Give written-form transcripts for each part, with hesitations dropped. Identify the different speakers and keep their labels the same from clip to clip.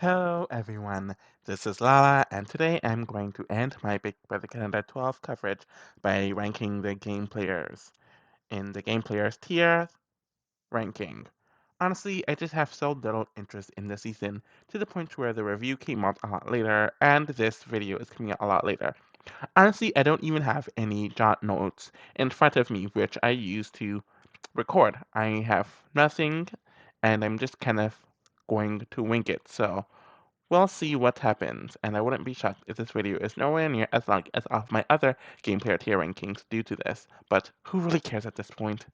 Speaker 1: Hello everyone, this is Lala, and today I'm going to end my Big Brother Canada 12 coverage by ranking the game players in the game players tier ranking. Honestly, I just have so little interest in the season to the point where the review came out a lot later and this video is coming out a lot later. Honestly, I don't even have any jot notes in front of me which I use to record. I have nothing and I'm just kind of going to wing it. So we'll see what happens, and I wouldn't be shocked if this video is nowhere near as long as all of my other game player tier rankings due to this, but who really cares at this point?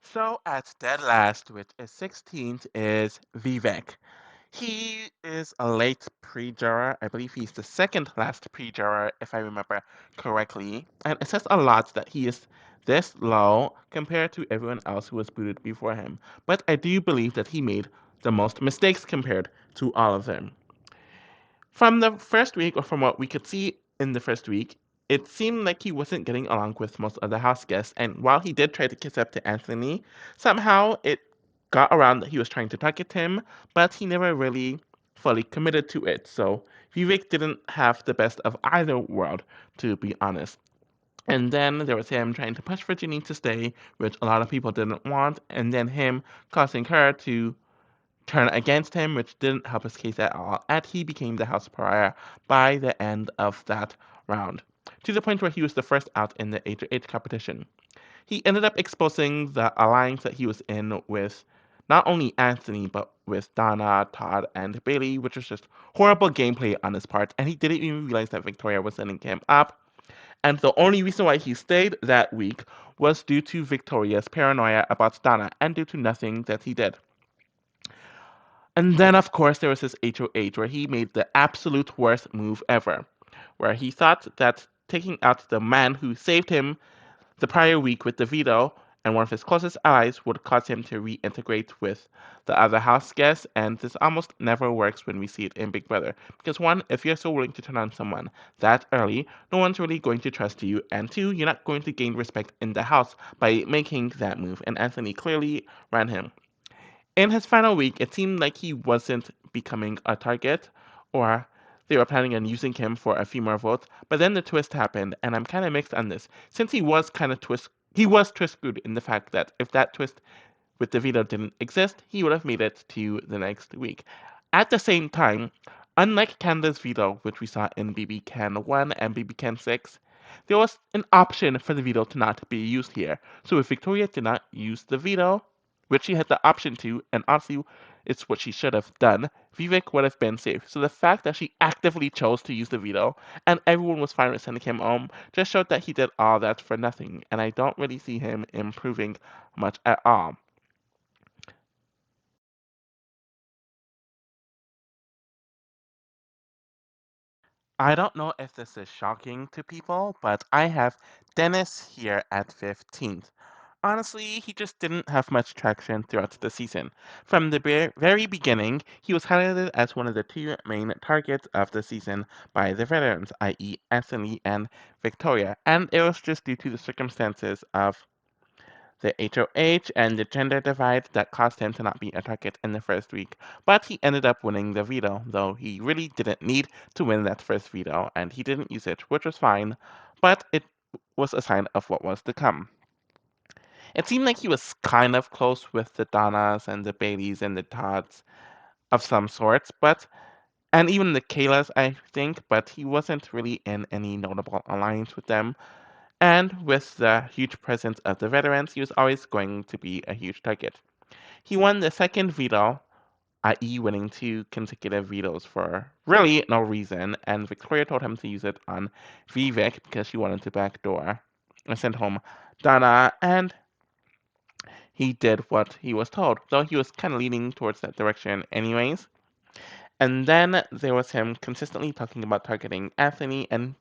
Speaker 1: So at dead last, which is 16th, is Vivek. He is a late pre-juror. I believe he's the second last pre-juror, if I remember correctly. And it says a lot that he is this low compared to everyone else who was booted before him. But I do believe that he made the most mistakes compared to all of them. From the first week, or from what we could see in the first week, it seemed like he wasn't getting along with most of the house guests. And while he did try to kiss up to Anthony, somehow it got around that he was trying to target him, but he never really fully committed to it. So Vivek didn't have the best of either world, to be honest. And then there was him trying to push Virginie to stay, which a lot of people didn't want, and then him causing her to turn against him, which didn't help his case at all, and he became the house pariah by the end of that round, to the point where he was the first out in the H competition. He ended up exposing the alliance that he was in with not only Anthony, but with Donna, Todd, and Bailey, which was just horrible gameplay on his part, and he didn't even realize that Victoria was setting him up. And the only reason why he stayed that week was due to Victoria's paranoia about Donna and due to nothing that he did. And then, of course, there was his HOH, where he made the absolute worst move ever, where he thought that taking out the man who saved him the prior week with the veto and one of his closest allies would cause him to reintegrate with the other house guests, and this almost never works when we see it in Big Brother. Because one, if you're so willing to turn on someone that early, no one's really going to trust you, and two, you're not going to gain respect in the house by making that move, and Anthony clearly ran him. In his final week, it seemed like he wasn't becoming a target, or they were planning on using him for a few more votes. But then the twist happened, and I'm kind of mixed on this. Since he was twist screwed in the fact that if that twist with the veto didn't exist, he would have made it to the next week. At the same time, unlike Canada's veto, which we saw in BBCAN1 and BBCAN6, there was an option for the veto to not be used here. So if Victoria did not use the veto, which she had the option to, and honestly, it's what she should have done, Vivek would have been safe. So the fact that she actively chose to use the veto and everyone was fine with sending him home just showed that he did all that for nothing, and I don't really see him improving much at all. I don't know if this is shocking to people, but I have Dennis here at 15th. Honestly, he just didn't have much traction throughout the season. From the very beginning, he was highlighted as one of the two main targets of the season by the veterans, i.e., Anthony and Victoria, and it was just due to the circumstances of the HOH and the gender divide that caused him to not be a target in the first week. But he ended up winning the veto, though he really didn't need to win that first veto, and he didn't use it, which was fine, but it was a sign of what was to come. It seemed like he was kind of close with the Donnas and the Baileys and the Todds of some sorts, but and even the Kaylas, I think, but he wasn't really in any notable alliance with them. And with the huge presence of the veterans, he was always going to be a huge target. He won the second veto, i.e., winning two consecutive vetoes for really no reason, and Victoria told him to use it on Vivek because she wanted to backdoor and send home Donna, and he did what he was told, though he was kind of leaning towards that direction anyways. And then there was him consistently talking about targeting Anthony, and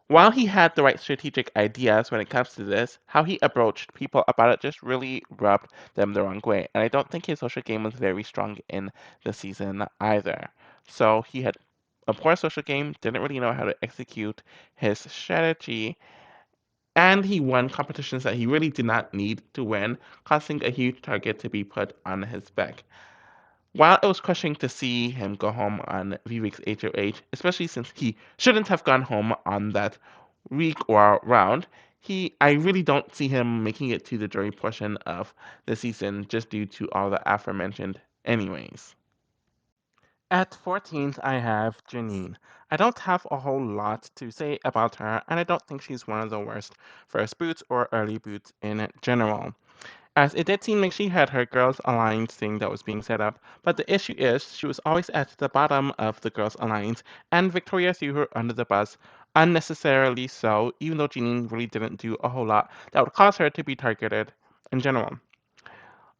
Speaker 1: while he had the right strategic ideas when it comes to this, how he approached people about it just really rubbed them the wrong way. And I don't think his social game was very strong in the season either. So he had a poor social game, didn't really know how to execute his strategy, And he won competitions that he really did not need to win, causing a huge target to be put on his back. While it was crushing to see him go home on Vivek's HOH, especially since he shouldn't have gone home on that week or round, I really don't see him making it to the jury portion of the season just due to all the aforementioned anyways. At 14th, I have Janine. I don't have a whole lot to say about her, and I don't think she's one of the worst first boots or early boots in general, as it did seem like she had her Girls Alliance thing that was being set up, but the issue is she was always at the bottom of the Girls Alliance, and Victoria threw her under the bus unnecessarily so, even though Janine really didn't do a whole lot that would cause her to be targeted in general.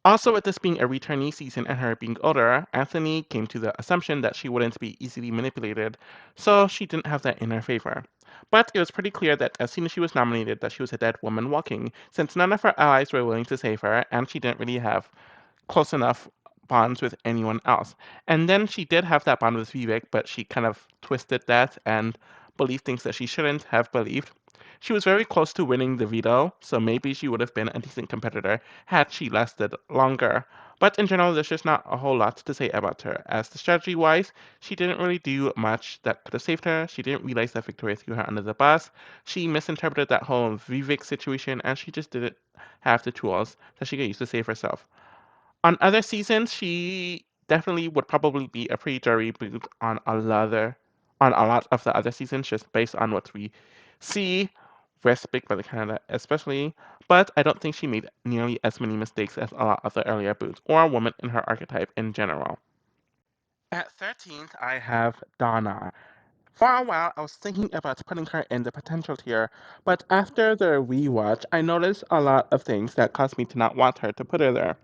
Speaker 1: Also, with this being a returnee season and her being older, Anthony came to the assumption that she wouldn't be easily manipulated, so she didn't have that in her favor. But it was pretty clear that as soon as she was nominated that she was a dead woman walking, since none of her allies were willing to save her, and she didn't really have close enough bonds with anyone else. And then she did have that bond with Vivek, but she kind of twisted that and believed things that she shouldn't have believed. She was very close to winning the veto, so maybe she would have been a decent competitor had she lasted longer. But in general, there's just not a whole lot to say about her. As the strategy wise, she didn't really do much that could have saved her. She didn't realize that Victoria threw her under the bus. She misinterpreted that whole Vivek situation, and she just didn't have the tools that she could use to save herself. On other seasons, she definitely would probably be a pre-jury boot on a lot of the other seasons, just based on what we see with Big Brother Canada, especially. But I don't think she made nearly as many mistakes as a lot of the earlier boots or women in her archetype in general. At 13th, I have Donna. For a while, I was thinking about putting her in the potential tier, but after the rewatch, I noticed a lot of things that caused me to not want her to put her there.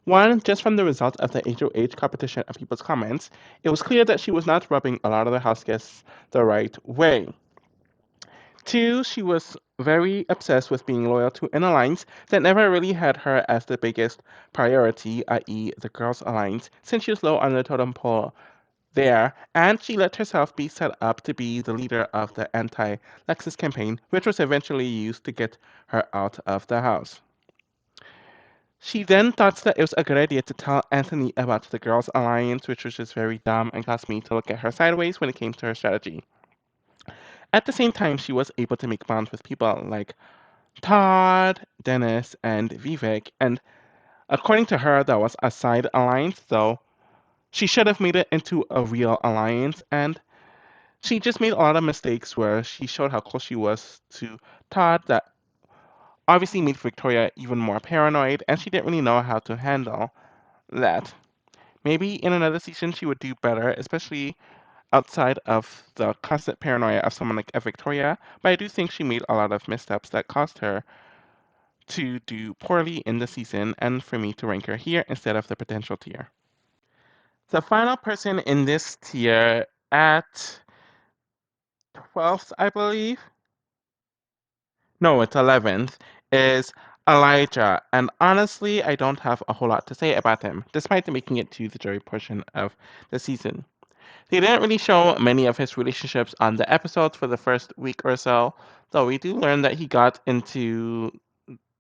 Speaker 1: One, just from the results of the HOH competition of people's comments, it was clear that she was not rubbing a lot of the house guests the right way. Two, she was very obsessed with being loyal to an alliance that never really had her as the biggest priority, i.e., the Girls' Alliance, since she was low on the totem pole there, and she let herself be set up to be the leader of the anti Lexus campaign, which was eventually used to get her out of the house. She then thought that it was a good idea to tell Anthony about the Girls' Alliance, which was just very dumb and caused me to look at her sideways when it came to her strategy. At the same time, she was able to make bonds with people like Todd, Dennis, and Vivek, and according to her, that was a side alliance, though she should have made it into a real alliance, and she just made a lot of mistakes where she showed how close she was to Todd that obviously made Victoria even more paranoid, and she didn't really know how to handle that. Maybe in another season she would do better, especially outside of the constant paranoia of someone like a Victoria, but I do think she made a lot of missteps that caused her to do poorly in the season and for me to rank her here instead of the potential tier. The final person in this tier at 12th, I believe. No, it's 11th, is Elijah. And honestly, I don't have a whole lot to say about him, despite making it to the jury portion of the season. They didn't really show many of his relationships on the episodes for the first week or so, though we do learn that he got into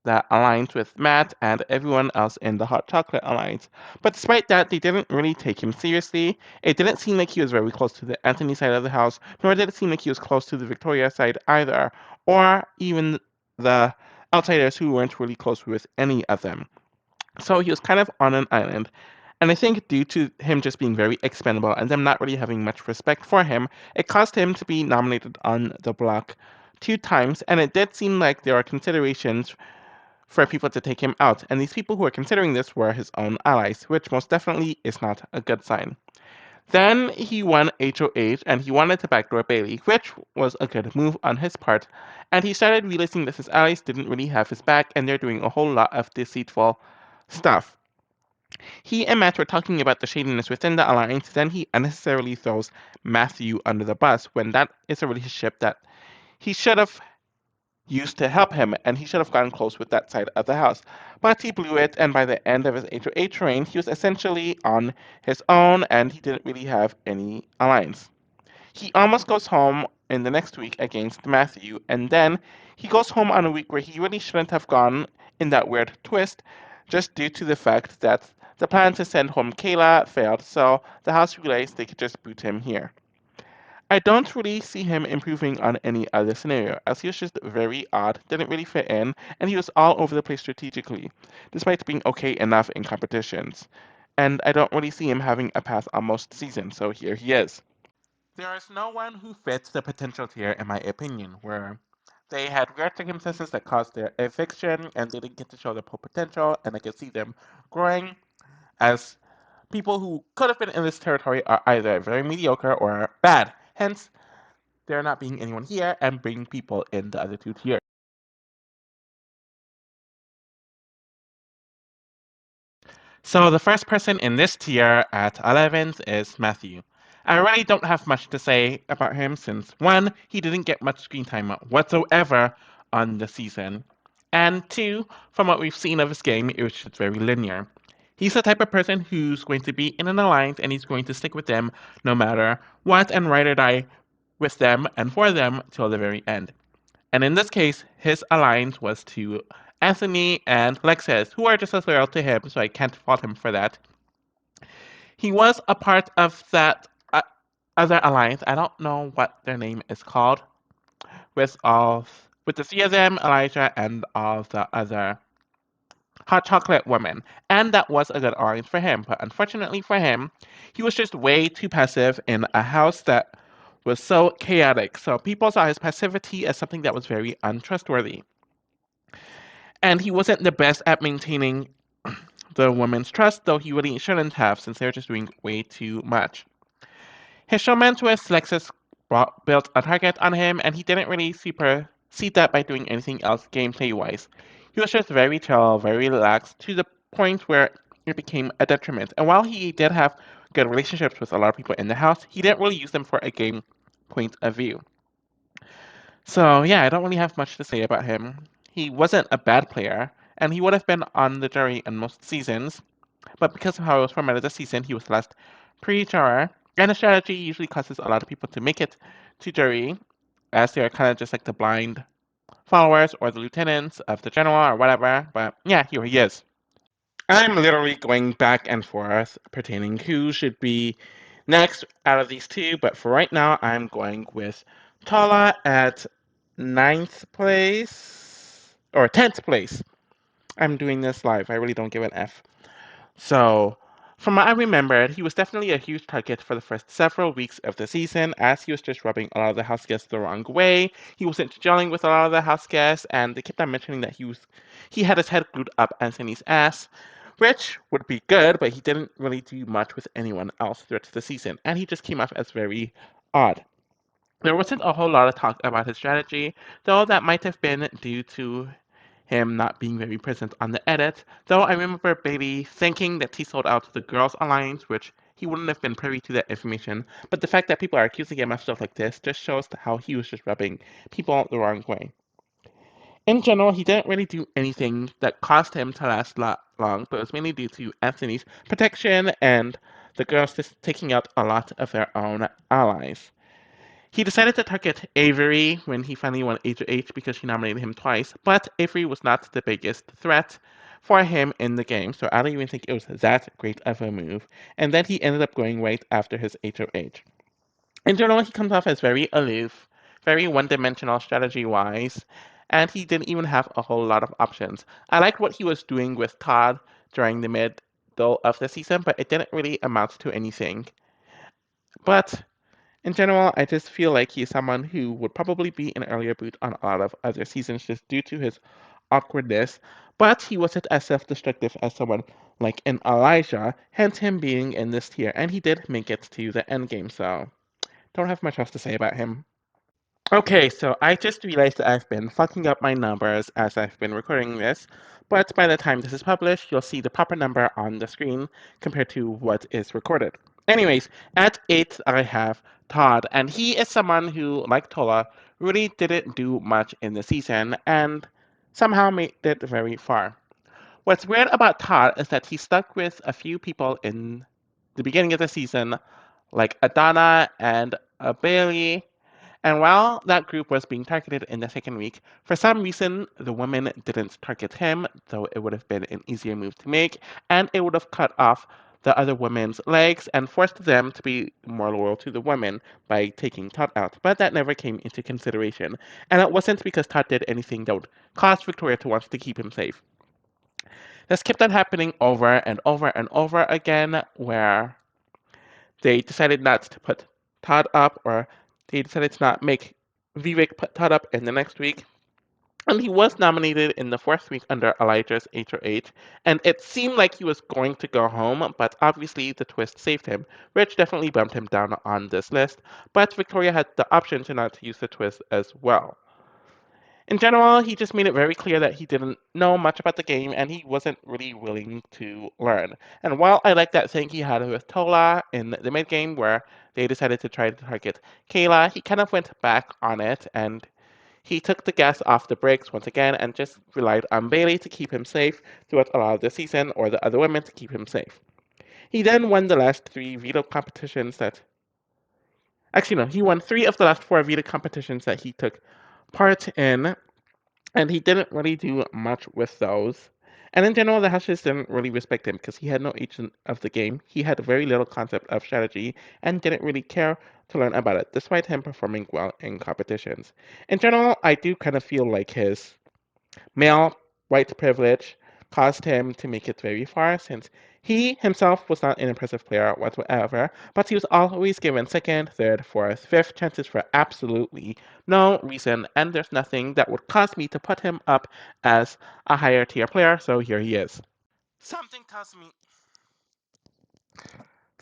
Speaker 1: that alliance with Matt and everyone else in the Hot Chocolate Alliance. But despite that, they didn't really take him seriously. It didn't seem like he was very close to the Anthony side of the house, nor did it seem like he was close to the Victoria side either, or even the outsiders who weren't really close with any of them. So he was kind of on an island. And I think due to him just being very expendable and them not really having much respect for him, it caused him to be nominated on the block 2 times. And it did seem like there are considerations for people to take him out. And these people who were considering this were his own allies, which most definitely is not a good sign. Then he won HOH and he wanted to backdoor Bailey, which was a good move on his part. And he started realizing that his allies didn't really have his back and they're doing a whole lot of deceitful stuff. He and Matt were talking about the shadiness within the alliance, then he unnecessarily throws Matthew under the bus when that is a relationship that he should have used to help him and he should have gotten close with that side of the house. But he blew it, and by the end of his HOH reign, he was essentially on his own and he didn't really have any alliance. He almost goes home in the next week against Matthew, and then he goes home on a week where he really shouldn't have gone in that weird twist, just due to the fact that the plan to send home Kayla failed, so the house realized they could just boot him here. I don't really see him improving on any other scenario, as he was just very odd, didn't really fit in, and he was all over the place strategically, despite being okay enough in competitions. And I don't really see him having a path on most seasons, so here he is. There is no one who fits the potential tier, in my opinion, where they had weird circumstances that caused their eviction and they didn't get to show their full potential, and I could see them growing as people who could have been in this territory are either very mediocre or bad. Hence, there not being anyone here and bringing people in the other two tiers. So the first person in this tier at 11th is Matthew. I really don't have much to say about him since one, he didn't get much screen time whatsoever on the season, and two, from what we've seen of his game, it was just very linear. He's the type of person who's going to be in an alliance and he's going to stick with them no matter what and ride or die with them and for them till the very end. And in this case, his alliance was to Anthony and Lexus, who are just as loyal to him, so I can't fault him for that. He was a part of that other alliance. I don't know what their name is called, with the three of them, Elijah, and all the other hot chocolate women. And that was a good alliance for him. But unfortunately for him, he was just way too passive in a house that was so chaotic. So people saw his passivity as something that was very untrustworthy. And he wasn't the best at maintaining the woman's trust, though he really shouldn't have, since they were just doing way too much. His showman with Lexus built a target on him, and he didn't really supersede that by doing anything else gameplay wise. He was just very chill, very relaxed, to the point where it became a detriment. And while he did have good relationships with a lot of people in the house, he didn't really use them for a game point of view. So yeah, I don't really have much to say about him. He wasn't a bad player, and he would have been on the jury in most seasons, but because of how it was formatted this season, he was last pre-juror, and the strategy usually causes a lot of people to make it to jury, as they are kind of just like the blind followers or the lieutenants of the general or whatever. But yeah, here he is. I'm literally going back and forth pertaining who should be next out of these two, but for right now, I'm going with Tala at ninth place or 10th place. I'm doing this live. I really don't give an F. So, from what I remembered, he was definitely a huge target for the first several weeks of the season, as he was just rubbing a lot of the house guests the wrong way. He wasn't gelling with a lot of the house guests, and they kept on mentioning that he had his head glued up Anthony's ass, which would be good, but he didn't really do much with anyone else throughout the season, and he just came off as very odd. There wasn't a whole lot of talk about his strategy, though that might have been due to him not being very present on the edit, though I remember Bailey thinking that he sold out to the Girls Alliance, which he wouldn't have been privy to that information, but the fact that people are accusing him of stuff like this just shows how he was just rubbing people the wrong way. In general, he didn't really do anything that caused him to last long, but it was mainly due to Anthony's protection and the girls just taking out a lot of their own allies. He decided to target Avery when he finally won H because she nominated him twice, but Avery was not the biggest threat for him in the game, so I don't even think it was that great of a move. And then he ended up going right after his HOH. In general, he comes off as very aloof, very one-dimensional strategy-wise, and he didn't even have a whole lot of options. I liked what he was doing with Todd during the middle of the season, but it didn't really amount to anything. But in general, I just feel like he's someone who would probably be an earlier boot on a lot of other seasons just due to his awkwardness, but he wasn't as self-destructive as someone like an Elijah, hence him being in this tier, and he did make it to the end game, so don't have much else to say about him. Okay, so I just realized that I've been fucking up my numbers as I've been recording this, but by the time this is published, you'll see the proper number on the screen compared to what is recorded. Anyways, at 8, I have Todd, and he is someone who, like Tola, really didn't do much in the season and somehow made it very far. What's weird about Todd is that he stuck with a few people in the beginning of the season, like Adana and Bailey, And while that group was being targeted in the second week, for some reason the women didn't target him, though it would have been an easier move to make, and it would have cut off the other women's legs and forced them to be more loyal to the women by taking Todd out. But that never came into consideration. And it wasn't because Todd did anything that would cause Victoria to want to keep him safe. This kept on happening over and over and over again, where they decided not to put Todd up, or they decided to not make Vivek put Todd up in the next week. And he was nominated in the fourth week under Elijah's HOH, and it seemed like he was going to go home, but obviously the twist saved him, which definitely bumped him down on this list. But Victoria had the option to not use the twist as well. In general, he just made it very clear that he didn't know much about the game and he wasn't really willing to learn. And while I like that thing he had with Tola in the mid game where they decided to try to target Kayla, he kind of went back on it and he took the gas off the brakes once again and just relied on Bailey to keep him safe throughout a lot of the season, or the other women to keep him safe. He then won the last three veto competitions that. Actually, no, he won three of the last four veto competitions that he took part in, and he didn't really do much with those. And in general, the Hushes didn't really respect him because he had no agent of the game. He had very little concept of strategy and didn't really care to learn about it, despite him performing well in competitions. In general, I do kind of feel like his male white privilege caused him to make it very far, since he himself was not an impressive player whatsoever, but he was always given second, third, fourth, fifth chances for absolutely no reason, and there's nothing that would cause me to put him up as a higher tier player, so here he is. Something tells me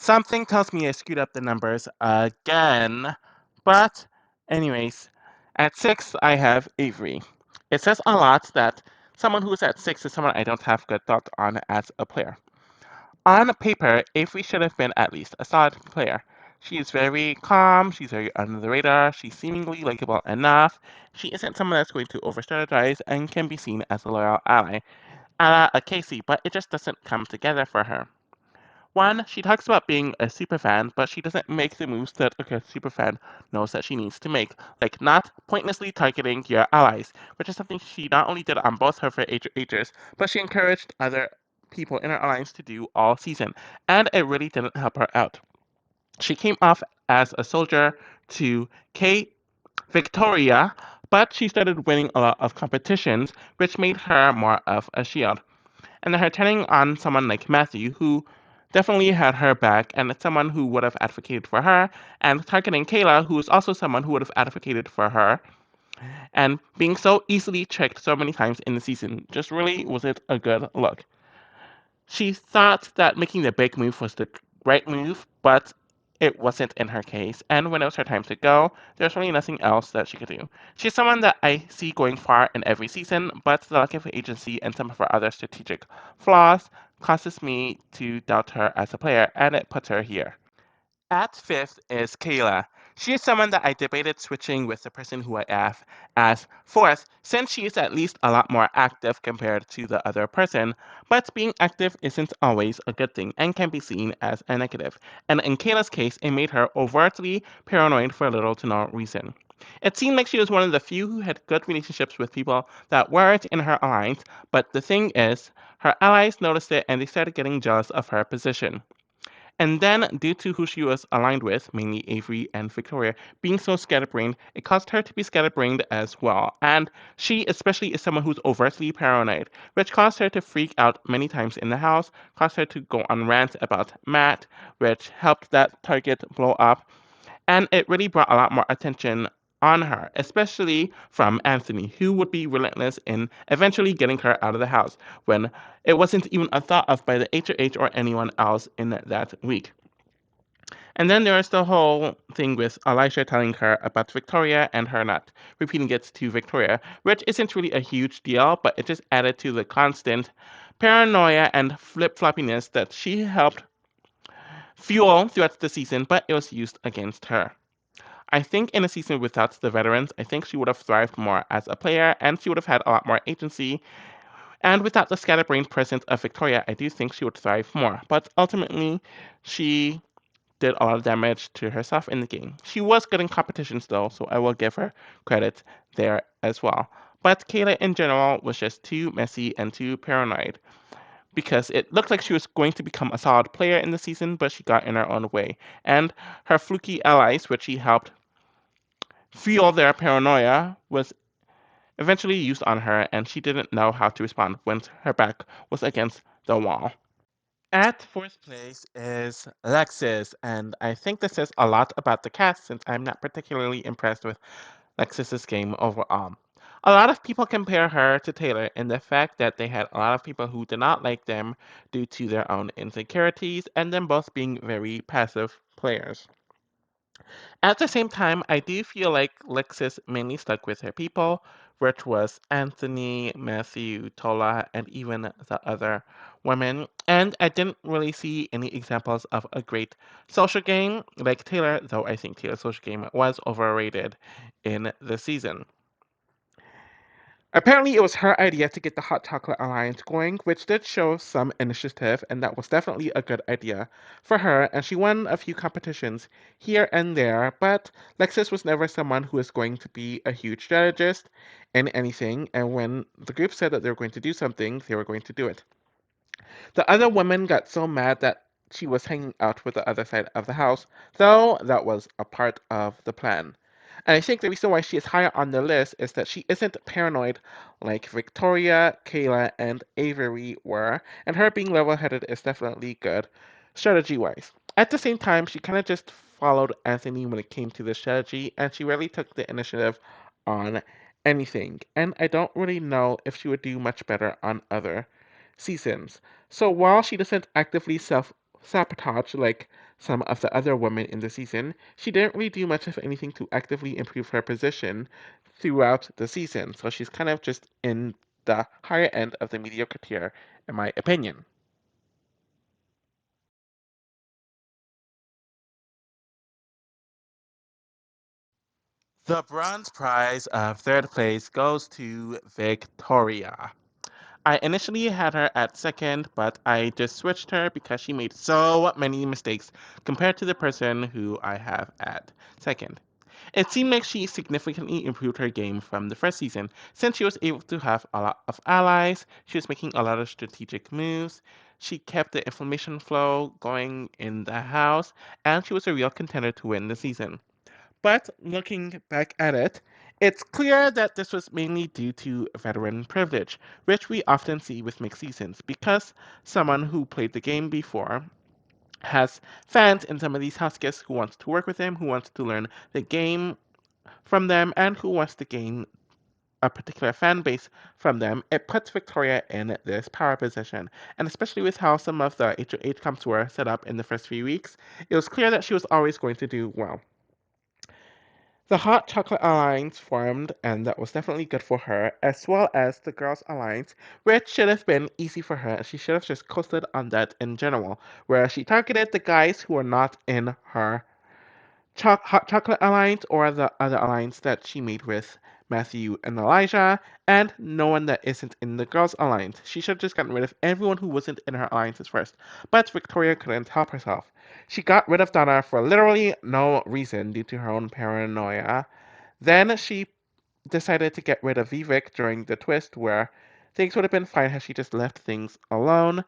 Speaker 1: Something tells me I screwed up the numbers again. But, anyways, at 6, I have Avery. It says a lot that someone who's at 6 is someone I don't have good thought on as a player. On paper, Avery should have been at least a solid player. She is very calm, she's very under the radar, she's seemingly likable enough. She isn't someone that's going to over strategize and can be seen as a loyal ally, a la a Casey, but it just doesn't come together for her. One, she talks about being a superfan, but she doesn't make the moves that a good superfan knows that she needs to make, like not pointlessly targeting your allies, which is something she not only did on both her for ages, but she encouraged other people in her alliance to do all season, and it really didn't help her out. She came off as a soldier to Kate Victoria, but she started winning a lot of competitions, which made her more of a shield. And her turning on someone like Matthew, who definitely had her back, and it's someone who would have advocated for her, and targeting Kayla, who is also someone who would have advocated for her, and being so easily tricked so many times in the season just really wasn't a good look. She thought that making the big move was the right move, but it wasn't in her case. And when it was her time to go, there's really nothing else that she could do. She's someone that I see going far in every season, but the lack of agency and some of her other strategic flaws causes me to doubt her as a player, and it puts her here. At fifth is Kayla. She is someone that I debated switching with the person who I have as fourth, since she is at least a lot more active compared to the other person. But being active isn't always a good thing and can be seen as a negative. And in Kayla's case, it made her overtly paranoid for little to no reason. It seemed like she was one of the few who had good relationships with people that weren't in her alliance, but the thing is, her allies noticed it and they started getting jealous of her position. And then, due to who she was aligned with, mainly Avery and Victoria, being so scatterbrained, it caused her to be scatterbrained as well. And she, especially, is someone who's overtly paranoid, which caused her to freak out many times in the house, caused her to go on rants about Matt, which helped that target blow up. And it really brought a lot more attention on her, especially from Anthony, who would be relentless in eventually getting her out of the house when it wasn't even a thought of by the HOH or anyone else in that week. And then there is the whole thing with Elisha telling her about Victoria and her not repeating it to Victoria, which isn't really a huge deal, but it just added to the constant paranoia and flip floppiness that she helped fuel throughout the season, but it was used against her. I think in a season without the veterans, I think she would have thrived more as a player and she would have had a lot more agency. And without the scatterbrained presence of Victoria, I do think she would thrive more. But ultimately, she did a lot of damage to herself in the game. She was good in competitions though, so I will give her credit there as well. But Kayla in general was just too messy and too paranoid because it looked like she was going to become a solid player in the season, but she got in her own way. And her fluky allies, which she helped fuel their paranoia, was eventually used on her, and she didn't know how to respond when her back was against the wall. At fourth place is Lexus, and I think this says a lot about the cast since I'm not particularly impressed with Lexus's game overall. A lot of people compare her to Taylor in the fact that they had a lot of people who did not like them due to their own insecurities and them both being very passive players. At the same time, I do feel like Lexis mainly stuck with her people, which was Anthony, Matthew, Tola, and even the other women. And I didn't really see any examples of a great social game like Taylor, though I think Taylor's social game was overrated in the season. Apparently, it was her idea to get the Hot Chocolate Alliance going, which did show some initiative, and that was definitely a good idea for her. And she won a few competitions here and there, but Lexus was never someone who was going to be a huge strategist in anything. And when the group said that they were going to do something, they were going to do it. The other woman got so mad that she was hanging out with the other side of the house, though that was a part of the plan. And I think the reason why she is higher on the list is that she isn't paranoid like Victoria, Kayla, and Avery were, and her being level headed is definitely good strategy wise. At the same time, she kind of just followed Anthony when it came to the strategy, and she rarely took the initiative on anything. And I don't really know if she would do much better on other seasons. So while she doesn't actively self sabotage like some of the other women in the season, she didn't really do much of anything to actively improve her position throughout the season. So she's kind of just in the higher end of the mediocre tier, in my opinion. The bronze prize of third place goes to Victoria. I initially had her at second, but I just switched her because she made so many mistakes compared to the person who I have at second. It seemed like she significantly improved her game from the first season, since she was able to have a lot of allies, she was making a lot of strategic moves, she kept the information flow going in the house, and she was a real contender to win the season. But looking back at it, it's clear that this was mainly due to veteran privilege, which we often see with mixed seasons, because someone who played the game before has fans in some of these house guests who wants to work with them, who wants to learn the game from them, and who wants to gain a particular fan base from them. It puts Victoria in this power position. And especially with how some of the HOH comps were set up in the first few weeks, it was clear that she was always going to do well. The Hot Chocolate Alliance formed, and that was definitely good for her, as well as the Girls Alliance, which should have been easy for her. She should have just coasted on that in general, where she targeted the guys who were not in her Hot Chocolate Alliance or the other alliance that she made with Matthew and Elijah, and no one that isn't in the Girls Alliance. She should have just gotten rid of everyone who wasn't in her alliances first. But Victoria couldn't help herself. She got rid of Donna for literally no reason due to her own paranoia. Then she decided to get rid of Vivek during the twist where things would have been fine had she just left things alone.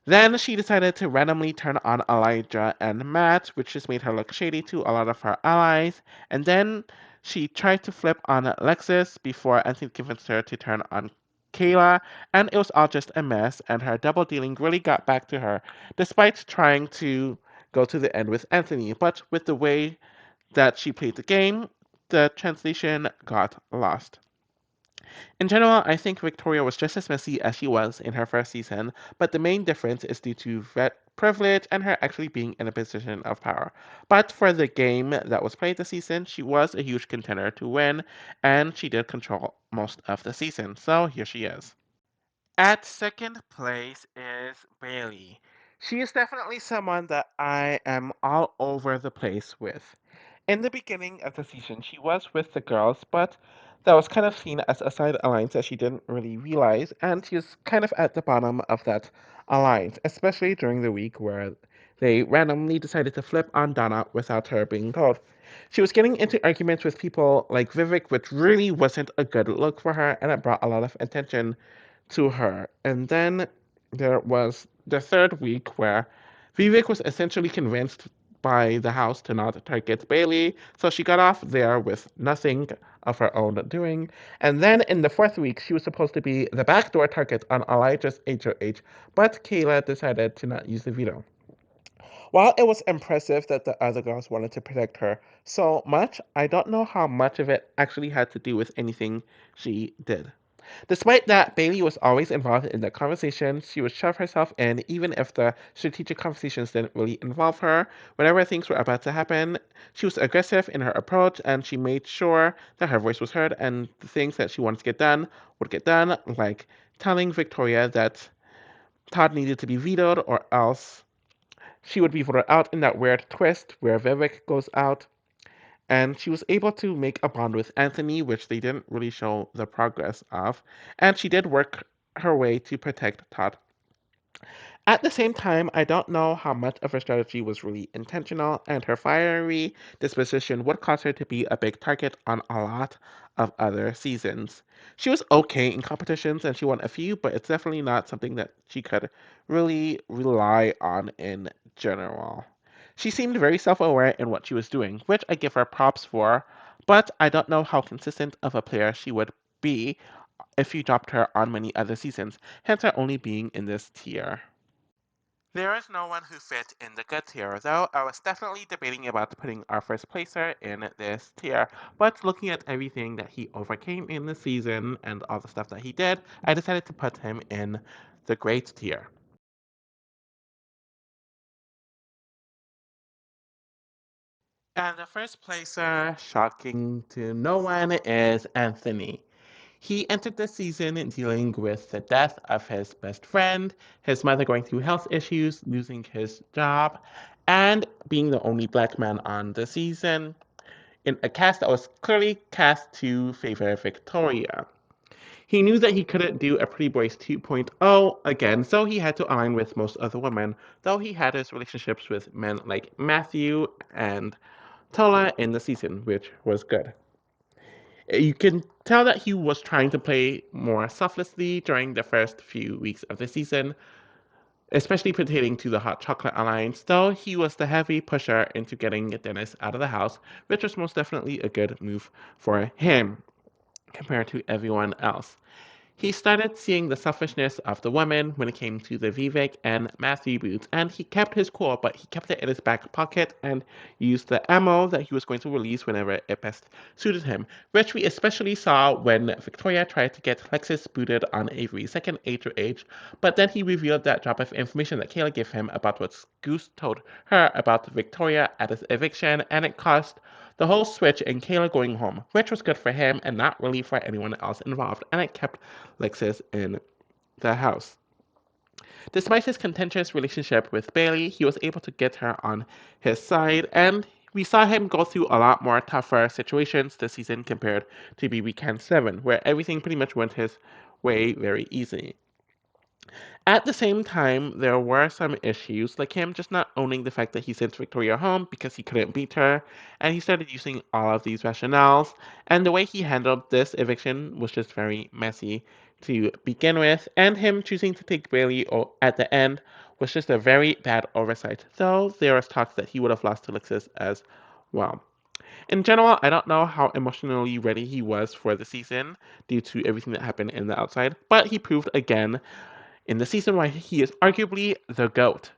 Speaker 1: Then she decided to randomly turn on Elijah and Matt, which just made her look shady to a lot of her allies. And then she tried to flip on Alexis before Anthony convinced her to turn on Kayla, and it was all just a mess, and her double dealing really got back to her, despite trying to go to the end with Anthony. But with the way that she played the game, the translation got lost. In general, I think Victoria was just as messy as she was in her first season, but the main difference is due to vet privilege and her actually being in a position of power. But for the game that was played this season, she was a huge contender to win, and she did control most of the season. So here she is. At second place is Bailey. She is definitely someone that I am all over the place with. In the beginning of the season, she was with the girls, but that was kind of seen as a side alliance that she didn't really realize, and she was kind of at the bottom of that alliance, especially during the week where they randomly decided to flip on Donna without her being told. She was getting into arguments with people like Vivek, which really wasn't a good look for her, and it brought a lot of attention to her. And then there was the third week where Vivek was essentially convinced by the house to not target Bailey, so she got off there with nothing of her own doing. And then in the fourth week, she was supposed to be the backdoor target on Elijah's HOH, but Kayla decided to not use the veto. While it was impressive that the other girls wanted to protect her so much, I don't know how much of it actually had to do with anything she did. Despite that, Bailey was always involved in the conversation. She would shove herself in, even if the strategic conversations didn't really involve her. Whenever things were about to happen, she was aggressive in her approach, and she made sure that her voice was heard and the things that she wanted to get done would get done, like telling Victoria that Todd needed to be vetoed or else she would be voted out in that weird twist where Vivek goes out. And she was able to make a bond with Anthony, which they didn't really show the progress of. And she did work her way to protect Todd. At the same time, I don't know how much of her strategy was really intentional, and her fiery disposition would cause her to be a big target on a lot of other seasons. She was okay in competitions and she won a few, but it's definitely not something that she could really rely on in general. She seemed very self aware in what she was doing, which I give her props for, but I don't know how consistent of a player she would be if you dropped her on many other seasons, hence her only being in this tier. There is no one who fit in the good tier, though I was definitely debating about putting our first placer in this tier. But looking at everything that he overcame in the season and all the stuff that he did, I decided to put him in the great tier. And the first placer, shocking to no one, is Anthony. He entered the season dealing with the death of his best friend, his mother going through health issues, losing his job, and being the only black man on the season in a cast that was clearly cast to favor Victoria. He knew that he couldn't do a Pretty Boys 2.0 again, so he had to align with most of the women, though he had his relationships with men like Matthew and Tola in the season, which was good. You can tell that he was trying to play more selflessly during the first few weeks of the season, especially pertaining to the Hot Chocolate Alliance, though he was the heavy pusher into getting Dennis out of the house, which was most definitely a good move for him compared to everyone else. He started seeing the selfishness of the women when it came to the Vivek and Matthew boots, and he kept his cool, but he kept it in his back pocket and used the ammo that he was going to release whenever it best suited him, which we especially saw when Victoria tried to get Lexus booted on Avery's second HOH, but then he revealed that drop of information that Kayla gave him about what Goose told her about Victoria at his eviction, and it caused the whole switch in Kayla going home, which was good for him and not really for anyone else involved, and it kept Lexus in the house. Despite his contentious relationship with Bailey, he was able to get her on his side, and we saw him go through a lot more tougher situations this season compared to BBCAN7, where everything pretty much went his way very easily. At the same time, there were some issues, like him just not owning the fact that he sent Victoria home because he couldn't beat her, and he started using all of these rationales, and the way he handled this eviction was just very messy to begin with, and him choosing to take Bailey at the end was just a very bad oversight, though there was talk that he would have lost to Alexis as well. In general, I don't know how emotionally ready he was for the season due to everything that happened in the outside, but he proved again in the season why he is arguably the GOAT.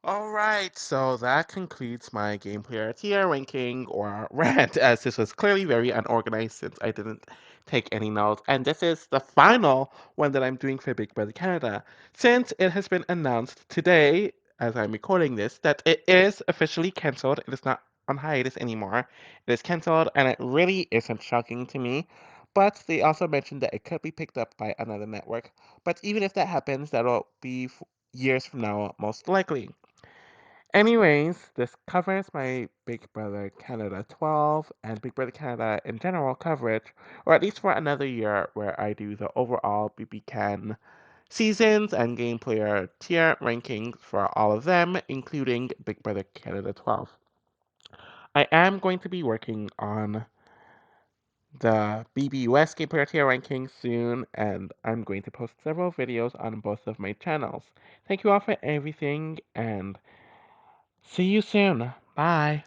Speaker 1: Alright, so that concludes my game player tier ranking or rant, as this was clearly very unorganized since I didn't take any notes. And this is the final one that I'm doing for Big Brother Canada, since it has been announced today, as I'm recording this, that it is officially cancelled. It is not on hiatus anymore. It is cancelled, and it really isn't shocking to me. But they also mentioned that it could be picked up by another network. But even if that happens, that'll be years from now, most likely. Anyways, this covers my Big Brother Canada 12 and Big Brother Canada in general coverage, or at least for another year where I do the overall BBCAN seasons and game player tier rankings for all of them, including Big Brother Canada 12. I am going to be working on the BBUS game player tier rankings soon, and I'm going to post several videos on both of my channels. Thank you all for everything, and see you soon. Bye.